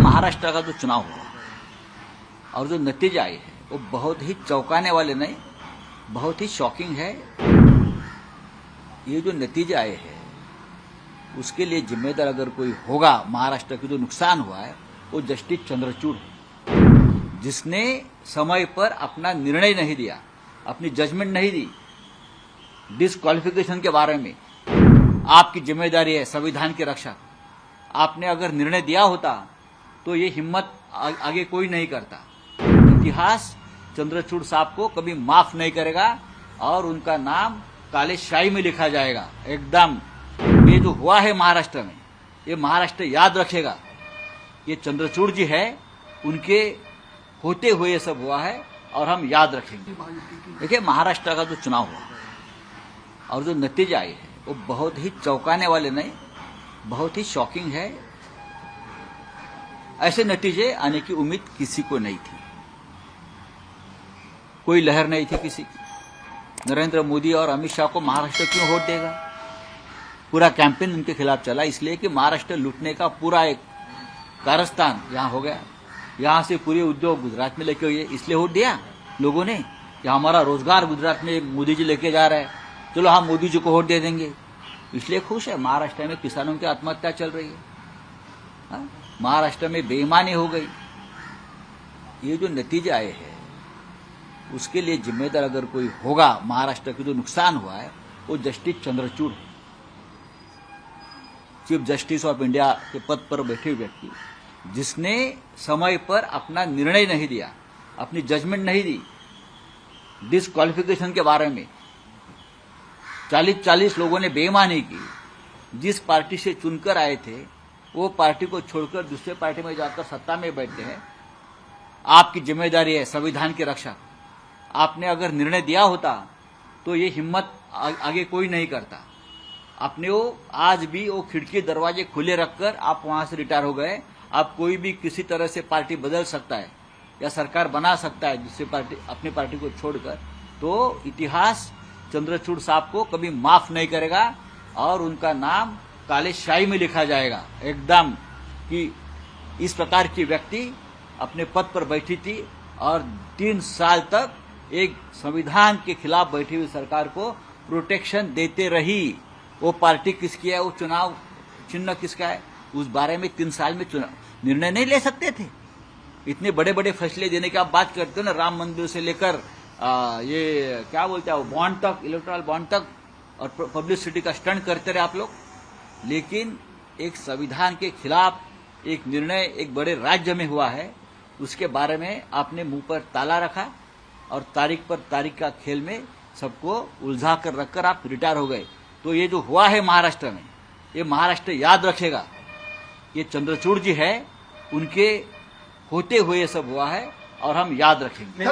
महाराष्ट्र का जो चुनाव हुआ और जो नतीजे आए हैं वो बहुत ही चौंकाने वाले नहीं, बहुत ही शॉकिंग है। ये जो नतीजे आए हैं उसके लिए जिम्मेदार अगर कोई होगा, महाराष्ट्र की जो नुकसान हुआ है वो जस्टिस चंद्रचूड़ है, जिसने समय पर अपना निर्णय नहीं दिया, अपनी जजमेंट नहीं दी। डिस्क्वालिफिकेशन के बारे में आपकी जिम्मेदारी है संविधान के रक्षक। आपने अगर निर्णय दिया होता तो ये हिम्मत आगे कोई नहीं करता। इतिहास चंद्रचूड़ साहब को कभी माफ नहीं करेगा और उनका नाम काले शाही में लिखा जाएगा एकदम। ये जो हुआ है महाराष्ट्र में, ये महाराष्ट्र याद रखेगा। ये चंद्रचूड़ जी है, उनके होते हुए ये सब हुआ है और हम याद रखेंगे। देखिए, महाराष्ट्र का जो चुनाव हुआ और जो नतीजे आए हैं वो बहुत ही चौंकाने वाले नहीं, बहुत ही शॉकिंग है। ऐसे नतीजे आने की उम्मीद किसी को नहीं थी, कोई लहर नहीं थी किसी की। नरेंद्र मोदी और अमित शाह को महाराष्ट्र क्यों वोट देगा? पूरा कैंपेन उनके खिलाफ चला, इसलिए कि महाराष्ट्र लूटने का पूरा एक कारस्तान यहां हो गया। यहां से पूरे उद्योग गुजरात में लेके हुए, इसलिए वोट दिया लोगों ने कि हमारा रोजगार गुजरात में मोदी जी लेके जा रहे हैं, चलो हम मोदी जी को वोट दे देंगे। इसलिए खुश है। महाराष्ट्र में किसानों की आत्महत्या चल रही है, महाराष्ट्र में बेईमानी हो गई। ये जो नतीजे आए हैं उसके लिए जिम्मेदार अगर कोई होगा, महाराष्ट्र की जो नुकसान हुआ है वो जस्टिस चंद्रचूड़ है, चीफ जस्टिस ऑफ इंडिया के पद पर बैठे व्यक्ति, जिसने समय पर अपना निर्णय नहीं दिया, अपनी जजमेंट नहीं दी। डिस्क्वालिफिकेशन के बारे में 40 लोगों ने बेईमानी की। जिस पार्टी से चुनकर आए थे वो पार्टी को छोड़कर दूसरे पार्टी में जाकर सत्ता में बैठते हैं। आपकी जिम्मेदारी है संविधान के रक्षक। आपने अगर निर्णय दिया होता तो ये हिम्मत आगे कोई नहीं करता। आपने वो आज भी वो खिड़की दरवाजे खुले रखकर आप वहां से रिटायर हो गए। आप कोई भी किसी तरह से पार्टी बदल सकता है या सरकार बना सकता है दूसरी पार्टी, अपनी पार्टी को छोड़कर। तो इतिहास चंद्रचूड़ साहब को कभी माफ नहीं करेगा और उनका नाम काले शाही में लिखा जाएगा एकदम। कि इस प्रकार की व्यक्ति अपने पद पर बैठी थी और 3 साल तक एक संविधान के खिलाफ बैठी हुई सरकार को प्रोटेक्शन देते रही। वो पार्टी किसकी है, वो चुनाव चिन्ह किसका है, उस बारे में 3 साल में निर्णय नहीं ले सकते थे। इतने बड़े बड़े फैसले देने की आप बात करते हो ना, राम मंदिर से लेकर ये क्या बोलते हैं बॉन्ड तक, इलेक्टोरल बॉन्ड तक, और पब्लिसिटी का स्टंट करते रहे आप लोग। लेकिन एक संविधान के खिलाफ एक निर्णय एक बड़े राज्य में हुआ है, उसके बारे में आपने मुंह पर ताला रखा और तारीख पर तारीख का खेल में सबको उलझा कर रखकर आप रिटायर हो गए। तो ये जो हुआ है महाराष्ट्र में, ये महाराष्ट्र याद रखेगा। ये चंद्रचूड़ जी है, उनके होते हुए ये सब हुआ है और हम याद रखेंगे।